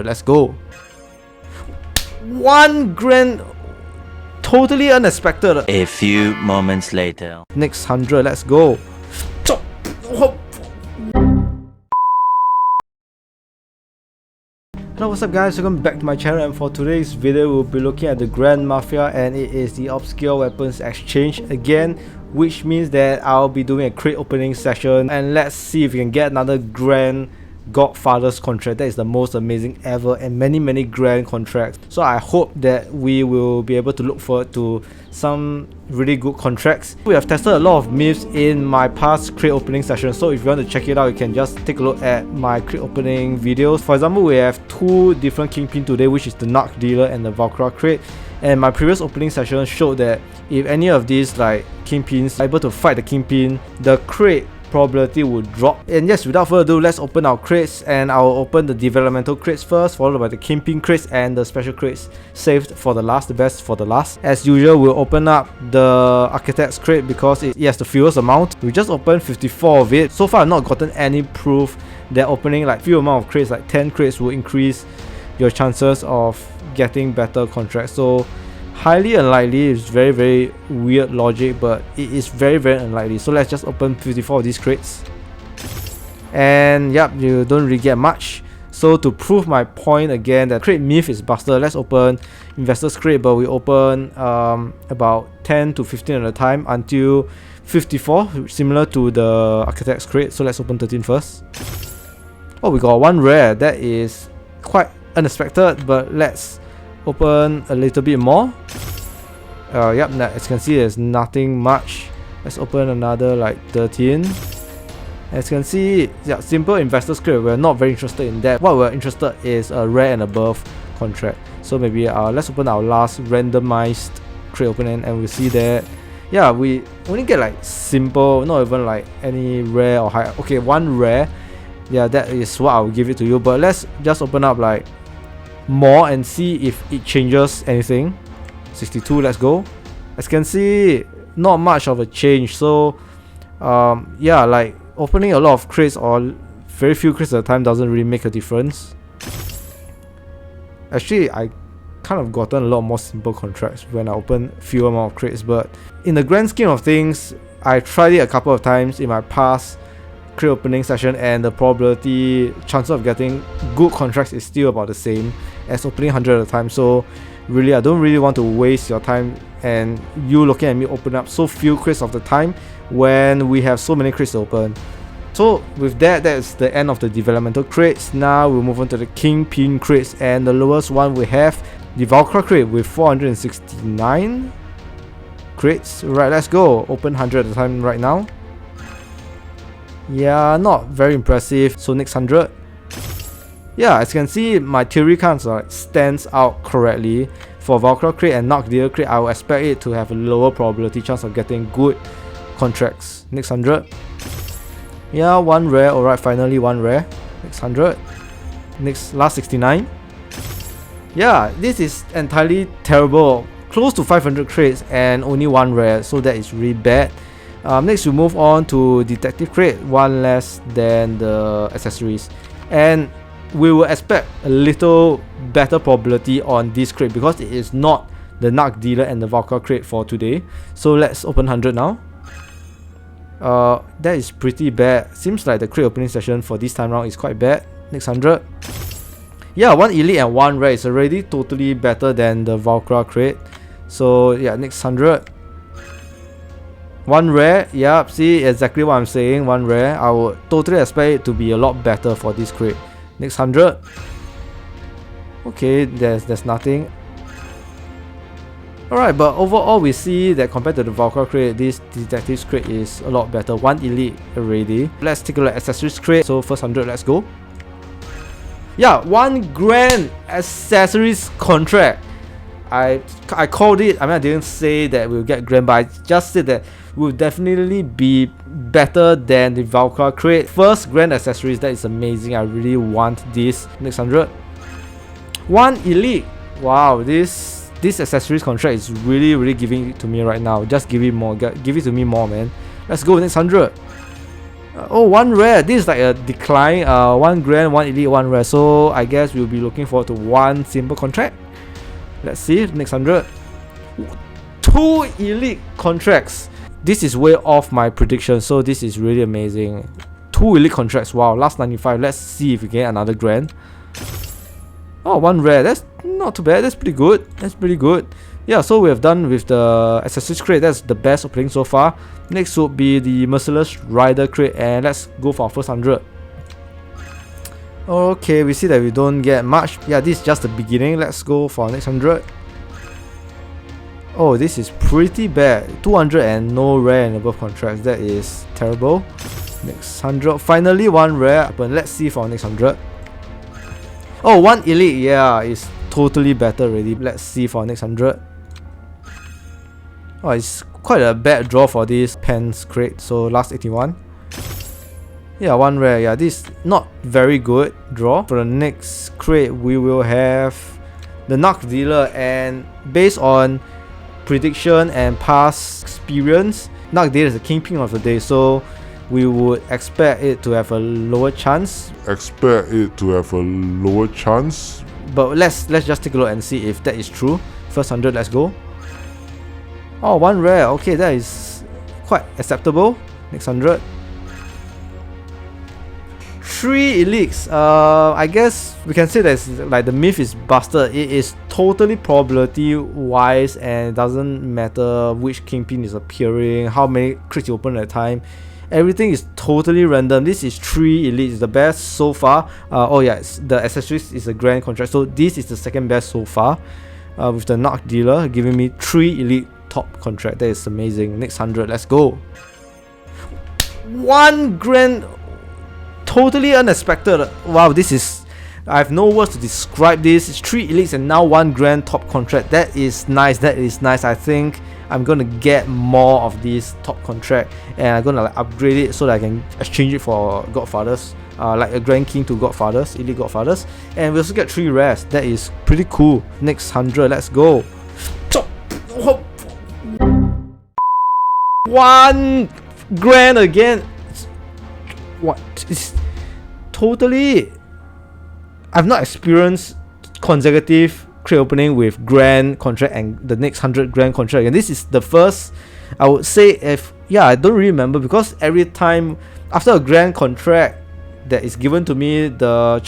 Let's go. 1 grand. Totally unexpected. A few moments later. Next 100. Let's go. Hello, what's up guys, welcome back to my channel, and for today's video we'll be looking at the Grand Mafia, and it is the Obscure Weapons Exchange again, which means that I'll be doing a crate opening session, and let's see if we can get another Grand Godfather's contract. That is the most amazing ever, and many grand contracts. So I hope that we will be able to look forward to some really good contracts. We have tested a lot of myths in my past crate opening session, so if you want to check it out, you can just take a look at my crate opening videos. For example, we have 2 different Kingpin today, which is the Narc Dealer and the Valkyra crate, and my previous opening session showed that if any of these like Kingpins are able to fight the Kingpin, the crate probability would drop. And yes, without further ado, let's open our crates, and I'll open the Developmental Crates first, followed by the Kingpin Crates and the Special Crates saved for the last, the best for the last. As usual, we'll open up the Architect's Crate because it has the fewest amount. We just opened 54 of it. So far I've not gotten any proof that opening like few amount of crates, like 10 crates, will increase your chances of getting better contracts. So highly unlikely. It's very weird logic, but it is very unlikely. So let's just open 54 of these crates, and yep, you don't really get much. So to prove my point again that crate myth is busted, let's open Investor's Crate, but we open about 10 to 15 at a time until 54, similar to the Architect's Crate. So let's open 13 first. Oh, we got 1 rare. That is quite unexpected, but let's open a little bit more. Yep, as you can see, there's nothing much. Let's open another like 13. As you can see, yeah, simple Investor's Crate. We're not very interested in that. What we're interested is a rare and above contract. So maybe let's open our last randomized crate opening, and we'll see that yeah, we only get like simple, not even like any rare or high. Okay, 1 rare. Yeah, that is what I'll give it to you. But let's just open up like more and see if it changes anything. 62, let's go. As you can see, not much of a change. So yeah, like opening a lot of crates or very few crates at a time doesn't really make a difference. Actually, I kind of gotten a lot more simple contracts when I open fewer amount of crates, but in the grand scheme of things, I tried it a couple of times in my past crate opening session, and the probability chance of getting good contracts is still about the same as opening 100 at a time. So really, I don't really want to waste your time and you looking at me open up so few crates of the time when we have so many crates to open. So with that, that's the end of the Developmental Crates. Now we'll move on to the Kingpin Crates, and the lowest one we have the Valkyra crate with 469 crates. Right, let's go. Open 100 at a time right now. Yeah, not very impressive. So next 100. Yeah, as you can see, my theory kind of stands out correctly. For Valkyra crate and Narc Dealer crate, I would expect it to have a lower probability chance of getting good contracts. Next 100. Yeah, 1 rare. Alright, finally 1 rare. Next 100. Next, last 69. Yeah, this is entirely terrible. Close to 500 crates and only 1 rare, so that is really bad. Next we move on to Detective Crate, 1 less than the accessories, and we will expect a little better probability on this crate because it is not the Narc Dealer and the Valkyra crate for today. So let's open 100 now. That is pretty bad. Seems like the crate opening session for this time around is quite bad. Next 100. Yeah, 1 elite and 1 rare is already totally better than the Valkyra crate. So yeah, next 100. 1 rare, yeah, see exactly what I'm saying, 1 rare. I would totally expect it to be a lot better for this crate. Next 100. Okay, there's nothing. Alright, but overall we see that compared to the Valkyra crate, this Detective's crate is a lot better. 1 elite already. Let's take a look at accessories crate. So first 100, let's go. Yeah, 1 grand accessories contract. I called it. I mean, I didn't say that we'll get grand, but I just said that will definitely be better than the Valkyra crate. First grand accessories, that is amazing. I really want this. Next 100. 1 elite. Wow, this accessories contract is really giving it to me right now. Just give it more. Give it to me more, man. Let's go. Next 100. Oh, 1 rare. This is like a decline. 1 grand, 1 elite, 1 rare. So I guess we'll be looking forward to 1 simple contract. Let's see, next 100. 2 elite contracts. This is way off my prediction, so this is really amazing. 2 elite contracts. Wow, last 95. Let's see if we get another grand. Oh, 1 rare. That's not too bad. That's pretty good. That's pretty good. Yeah, so we have done with the accessories crate. That's the best opening so far. Next would be the Merciless Rider crate, and let's go for our first 100. Okay, we see that we don't get much. Yeah, this is just the beginning. Let's go for our next 100. Oh, this is pretty bad. 200 and no rare and above contracts. That is terrible. Next 100. Finally, 1 rare. But let's see for our next 100. Oh, 1 elite. Yeah, it's totally better already. Let's see for our next 100. Oh, it's quite a bad draw for this pens crate. So last 81. Yeah, 1 rare. Yeah, this is not very good draw. For the next crate, we will have the Knock Dealer, and based on prediction and past experience, Knock Dealer is the kingpin of the day, so we would expect it to have a lower chance. But let's just take a look and see if that is true. First 100, let's go. Oh, 1 rare. Okay, that is quite acceptable. Next 100. 3 elites. I guess we can say that like the myth is busted. It is totally probability wise, and it doesn't matter which kingpin is appearing, how many crits you open at a time. Everything is totally random. This is 3 elites, the best so far. Oh yeah, the accessories is a grand contract, so this is the second best so far. With the Knock Dealer giving me 3 elite top contract. That is amazing. Next 100, let's go. 1 grand, totally unexpected. Wow, this is, I have no words to describe this. It's 3 elites and now 1 grand top contract. That is nice. That is nice. I think I'm gonna get more of this top contract, and I'm gonna like upgrade it so that I can exchange it for Godfathers, like a Grand King to Godfathers, elite Godfathers, and we also get 3 rares. That is pretty cool. Next 100, let's go. 1 grand again. What is totally? I've not experienced consecutive crate opening with grand contract and the next 100 grand contract, and this is the first. I would say, if yeah, I don't really remember, because every time after a grand contract that is given to me, the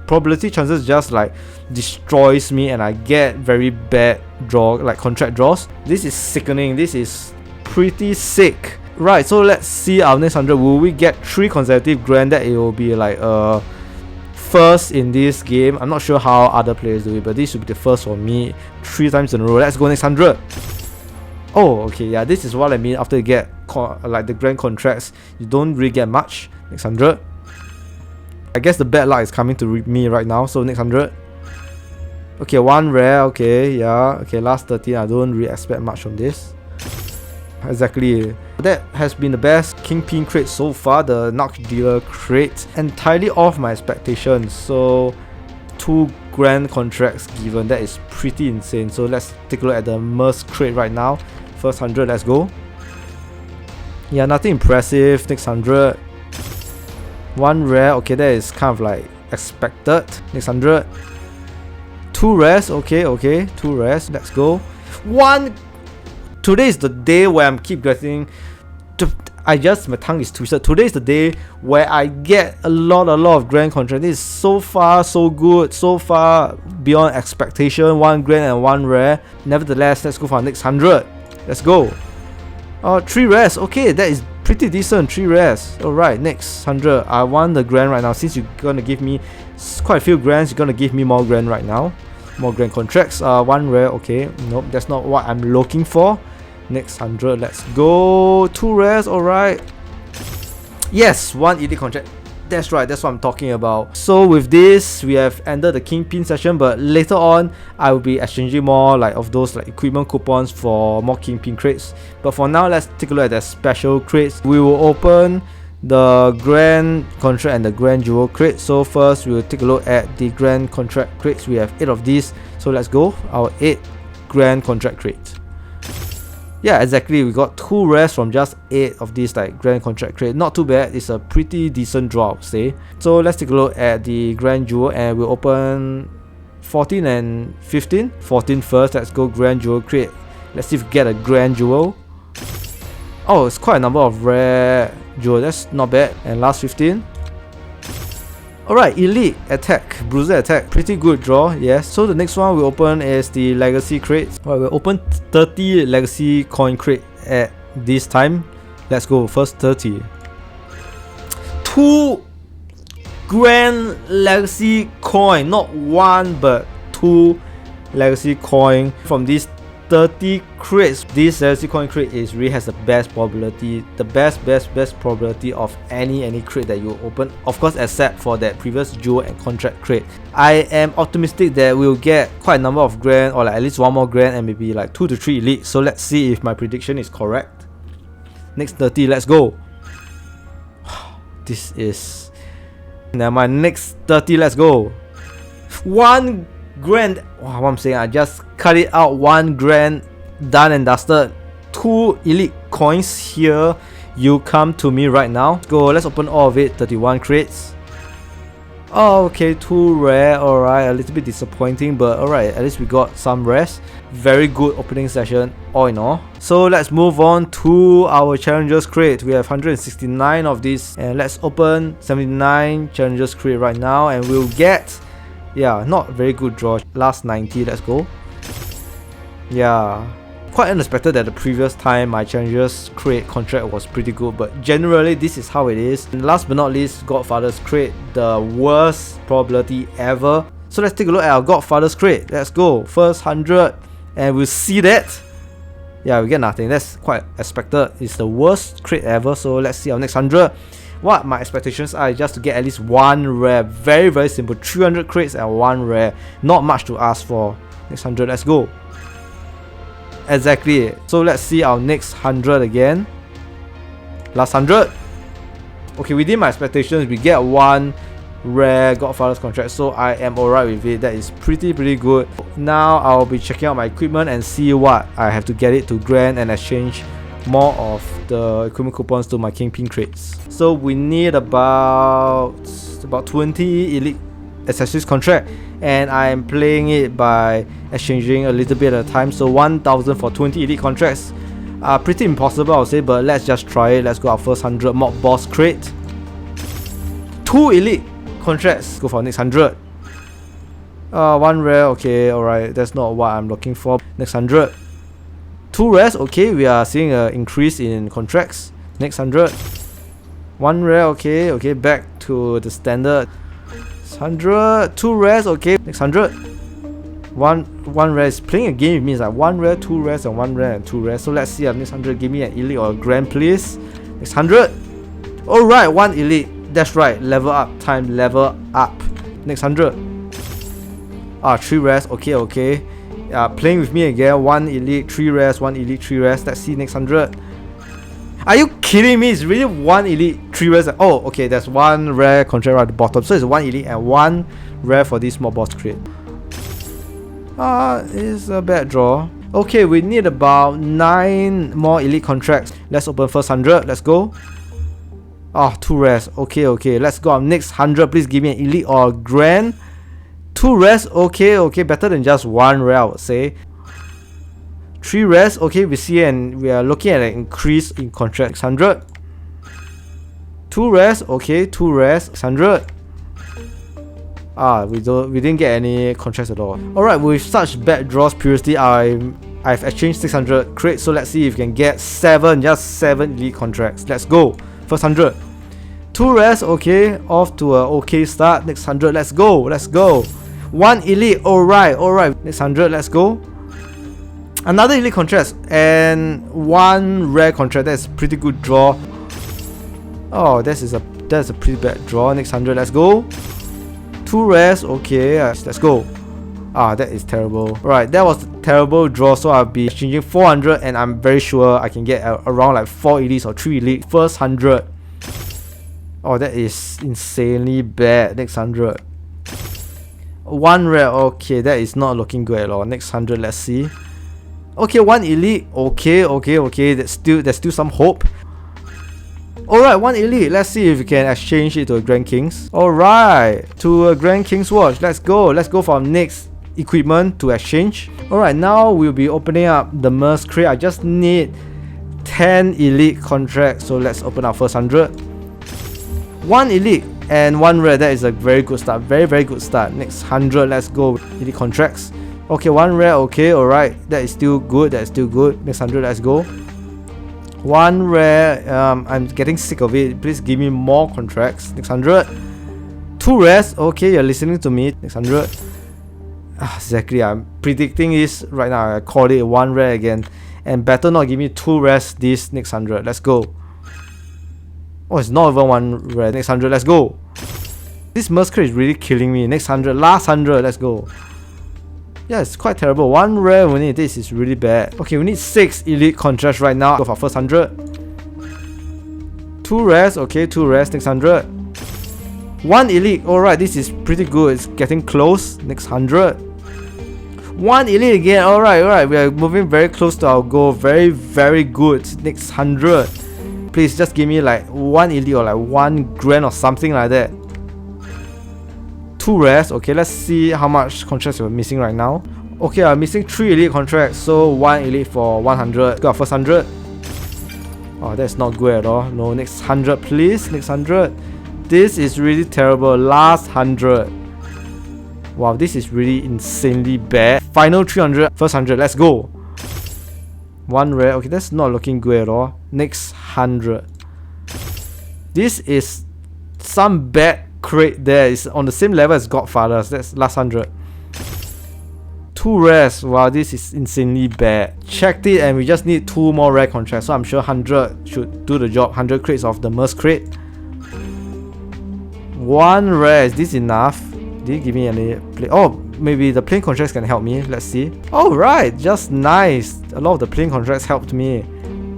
probability chances just like destroys me, and I get very bad contract draws. This is sickening. This is pretty sick. Right, so let's see our next 100. Will we get 3 consecutive grand? That it will be like first in this game. I'm not sure how other players do it, but this should be the first for me 3 times in a row. Let's go next 100. Oh, okay, yeah, this is what I mean. After you get like the grand contracts, you don't really get much. Next 100. I guess the bad luck is coming to me right now. So next 100. Okay, 1 rare. Okay, yeah. Okay, last 13. I don't really expect much from this. Exactly. That has been the best Kingpin crate so far, the Knock Dealer crate. Entirely off my expectations. So 2 grand contracts given. That is pretty insane. So let's take a look at the Merc crate right now. First 100, let's go. Yeah, nothing impressive. Next 100. 1 rare. Okay, that is kind of like expected. Next 100. 2 rares. Okay, 2 rares. Let's go. 1. Today is the day where I'm keep getting. My tongue is twisted. Today is the day where I get a lot of grand contracts. This is so far so good, so far beyond expectation. 1 grand and 1 rare. Nevertheless, let's go for our next 100. Let's go. 3 rares. Okay, that is pretty decent. 3 rares. Alright, next 100. I want the grand right now. Since you're gonna give me quite a few grands, you're gonna give me more grand right now. More grand contracts. 1 rare. Okay, nope, that's not what I'm looking for. Next 100, let's go. 2 rares, alright. Yes, 1 elite contract. That's right, that's what I'm talking about. So with this, we have ended the Kingpin session, but later on, I will be exchanging more like of those like equipment coupons for more Kingpin crates. But for now, let's take a look at the special crates. We will open the grand contract and the grand jewel crate. So first, we will take a look at the grand contract crates. We have 8 of these. So let's go. Our 8 grand contract crates. Yeah, exactly. We got 2 rares from just 8 of these like grand contract crate. Not too bad. It's a pretty decent draw, I would say. So let's take a look at the grand jewel and we'll open 14 and 15. 14 first. Let's go grand jewel crate. Let's see if we get a grand jewel. Oh, it's quite a number of rare jewel. That's not bad. And last 15. Alright, elite attack, bruiser attack, pretty good draw, yes. So the next one we open is the legacy crates. Alright, we'll open 30 legacy coin crate at this time. Let's go, first 30. 2 grand legacy coin, not 1 but 2 legacy coin from these 30 crates. This legacy coin crate really has the best probability, the best probability of any crate that you open, of course except for that previous jewel and contract crate. I am optimistic that we'll get quite a number of grand, or like at least 1 more grand and maybe like 2 to 3 elite. So let's see if my prediction is correct. Next 30, let's go. This is now my next 30, let's go. 1 grand. Wow, what I'm saying, I just cut it out. 1 grand, done and dusted. 2 elite coins here. You come to me right now. Let's go, let's open all of it. 31 crates. Oh, okay, 2 rare. Alright, a little bit disappointing, but alright, at least we got some rares. Very good opening session all in all. So let's move on to our challengers crate. We have 169 of these, and let's open 79 challengers crate right now, and we'll get, yeah, not very good draw. Last 90, let's go. Yeah, quite unexpected that the previous time my challengers crate contract was pretty good, but generally this is how it is. And last but not least, Godfather's crate, the worst probability ever. So let's take a look at our Godfather's crate. Let's go, first 100, and we'll see that, yeah, we get nothing. That's quite expected. It's the worst crate ever. So let's see our next 100. What my expectations are just to get at least 1 rare. Very simple. 300 crates and 1 rare. Not much to ask for. Next 100, let's go. Exactly. So let's see our next 100 again. Last 100. Okay, within my expectations, we get 1 rare Godfather's contract, so I am alright with it. That is pretty good. Now I'll be checking out my equipment and see what I have to get it to grand and exchange more of the equipment coupons to my Kingpin Crates. So we need about 20 elite accessories contract, and I'm playing it by exchanging a little bit at a time. So 1000 for 20 elite contracts are pretty impossible, I would say, but let's just try it. Let's go our first 100 mob boss crate. 2 elite contracts, go for next 100. 1 rare, okay, alright, that's not what I'm looking for. Next 100. 2 rares, okay, we are seeing an increase in contracts. Next 100. 1 rare, okay, back to the standard. 100, 2 rares, okay. Next 100. One rare is playing a game with me. It's like 1 rare, 2 rares, and 1 rare and 2 rares. So let's see our next 100. Give me an elite or a grand, please. Next 100. Alright, 1 elite. That's right, level up time, level up. Next 100. 3 rares, okay. Playing with me again. 1 elite, 3 rares, 1 elite, 3 rares. Let's see next 100. Are you kidding me? It's really 1 elite, 3 rares. Oh, okay, there's 1 rare contract right at the bottom. So it's 1 elite and 1 rare for this mob boss crate. It's a bad draw. Okay, we need about 9 more elite contracts. Let's open first 100. Let's go. 2 rares. Okay. Let's go. Next 100. Please give me an elite or a grand. 2 rares. Okay. Better than just 1 rare, I would say. 3 rares. Okay, we see, and we are looking at an increase in contracts. 100. 2 rares. Okay, 2 rares. 100. We didn't get any contracts at all. Alright, with such bad draws previously, I've exchanged 600 crates, so let's see if we can get 7 elite contracts. Let's go. First 100. 2 rares, okay, off to a okay start. Next 100, let's go. 1 elite, alright. Next 100, let's go. Another elite contract and 1 rare contract. That's a pretty good draw. That's a pretty bad draw. Next 100, let's go. 2 rares, okay, let's go. That is terrible. Right, that was a terrible draw, so I'll be exchanging 400, and I'm very sure I can get around like 4 elites or 3 elite. First 100. That is insanely bad. Next 100. 1 rare, okay, that is not looking good at all. Next 100, let's see. Okay, 1 elite. Okay. There's still some hope. Alright, 1 elite. Let's see if we can exchange it to a Grand King's. Alright, to a Grand King's watch. Let's go for our next equipment to exchange. Alright, now we'll be opening up the Merc crate. I just need 10 elite contracts. So let's open our first 100. 1 elite and 1 rare. That is a very good start. Very good start. Next 100. Let's go. Elite contracts. Okay, 1 rare. Okay, alright. That is still good. Next 100. Let's go. 1 rare. I'm getting sick of it. Please give me more contracts. Next 100. 2 rares. Okay, you're listening to me. Next 100. Exactly. I'm predicting this right now. I called it 1 rare again. And better not give me 2 rares this next 100. Let's go. Oh, it's not even 1 rare. Next 100. Let's go. This Merc crate is really killing me. Next 100. Last 100. Let's go. Yeah, it's quite terrible. 1 rare we need. This is really bad. Okay, we need 6 elite contracts right now. Go for our first 100. 2 rares. Okay, 2 rares. Next 100. 1 elite. Alright, this is pretty good. It's getting close. Next 100. 1 elite again. Alright. We are moving very close to our goal. Very good. Next 100. Please just give me like 1 elite or like 1 grand or something like that. 2 rares. Okay, let's see how much contracts we're missing right now. Okay, I'm missing 3 elite contracts, so 1 elite for 100. Got our first 100. Oh, that's not good at all. No, next 100 please. Next 100. This is really terrible. Last 100. Wow, this is really insanely bad. Final 300. First 100. Let's go. 1 rare. Okay, that's not looking good at all. Next 100. This is some bad crate there. It's on the same level as Godfather's. That's last 100. 2 rares. Wow, this is insanely bad. Checked it and we just need 2 more rare contracts. So I'm sure 100 should do the job. 100 crates of the Merc crate. 1 rare. Is this enough? Did he give me any play? Oh, maybe the plane contracts can help me. Let's see. Alright, just nice. A lot of the plane contracts helped me.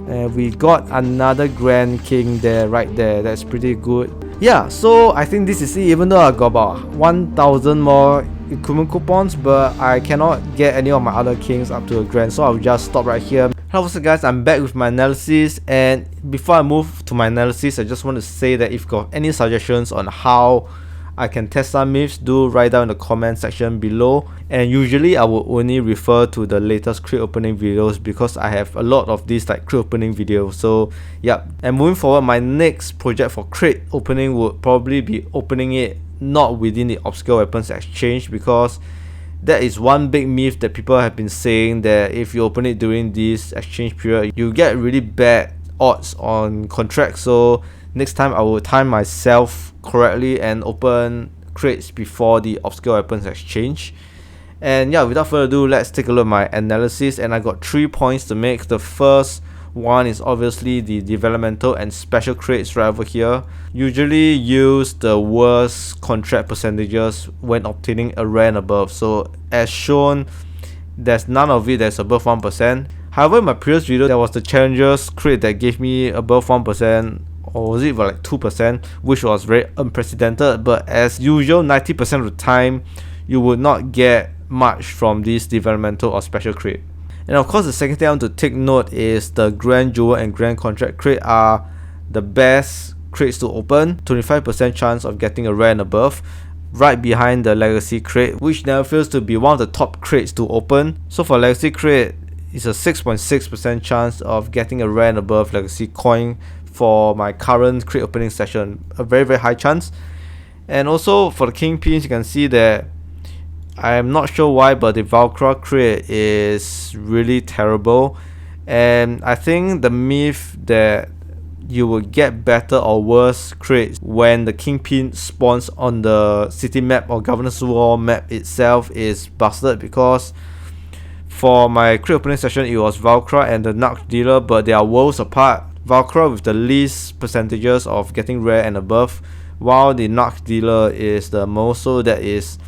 And we got another Grand King there, right there. That's pretty good. Yeah, so I think this is it. Even though I got about 1,000 more equipment coupons, but I cannot get any of my other kings up to a grand, so I'll just stop right here. Hello, what's up guys, I'm back with my analysis, and before I move to my analysis, I just want to say that if you've got any suggestions on how I can test some myths, do write down in the comment section below. And usually I will only refer to the latest crate opening videos because I have a lot of these like crate opening videos. So yeah, and moving forward, my next project for crate opening would probably be opening it not within the obscure weapons exchange, because that is one big myth that people have been saying, that if you open it during this exchange period, you get really bad odds on contracts. So next time I will time myself correctly and open crates before the obscure weapons exchange. And yeah, without further ado, let's take a look at my analysis, and I got 3 points to make. The first one is obviously the developmental and special crates right over here. Usually use the worst contract percentages when obtaining a rare and above. So as shown, there's none of it that's above 1%. However, in my previous video, there was the challengers crate that gave me above 1%, or was it like 2%, which was very unprecedented. But as usual, 90% of the time you would not get much from this developmental or special crate. And of course, the second thing I want to take note is the Grand Jewel and Grand Contract crate are the best crates to open. 25% chance of getting a rare and above, right behind the Legacy crate, which never fails to be one of the top crates to open. So for Legacy crate, it's a 6.6% chance of getting a rare and above Legacy coin for my current crate opening session. A very high chance. And also for the Kingpins, you can see that I'm not sure why, but the Valkyra crate is really terrible. And I think the myth that you will get better or worse crates when the Kingpin spawns on the city map or Governor's Wall map itself is busted, because for my crate opening session it was Valkyra and the Narc dealer, but they are worlds apart. Valkyra with the least percentages of getting rare and above, while the Narc dealer is the most, so that is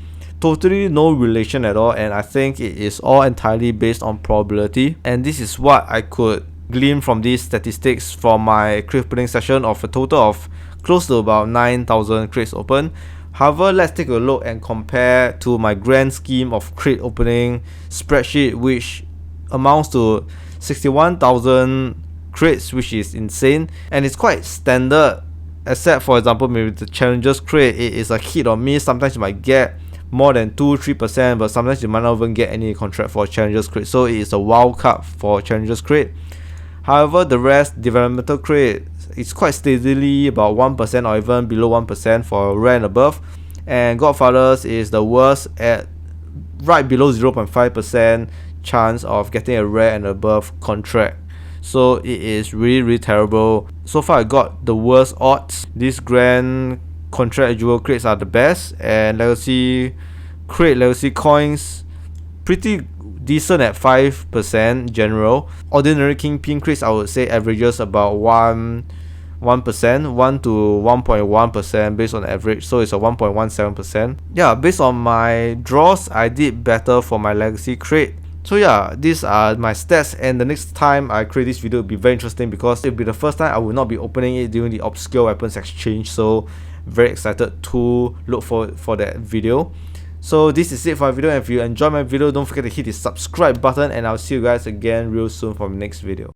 totally no relation at all. And I think it is all entirely based on probability, and this is what I could glean from these statistics for my crate opening session of a total of close to about 9,000 crates open. However, let's take a look and compare to my grand scheme of crate opening spreadsheet, which amounts to 61,000 crates, which is insane, and it's quite standard, except for example maybe the Challengers crate. It is a hit or miss. Sometimes you might get more than 2-3%, but sometimes you might not even get any contract for Challengers crate, so it is a wild card for Challengers crate. However, the rest, Developmental Crate, is quite steadily about 1% or even below 1% for rare and above, and Godfathers is the worst at right below 0.5% chance of getting a rare and above contract. So it is really terrible. So far I got the worst odds. These grand contract jewel crates are the best, and legacy crate, legacy coins, pretty decent at 5% general. Ordinary Kingpin Crates, I would say, averages about 1% to 1.1% based on average, so it's a 1.17%. Yeah, based on my draws, I did better for my legacy crate. So yeah, these are my stats, and the next time I create this video will be very interesting because it'll be the first time I will not be opening it during the obscure weapons exchange, so very excited to look for that video. So this is it for my video, and if you enjoyed my video, don't forget to hit the subscribe button, and I'll see you guys again real soon for my next video.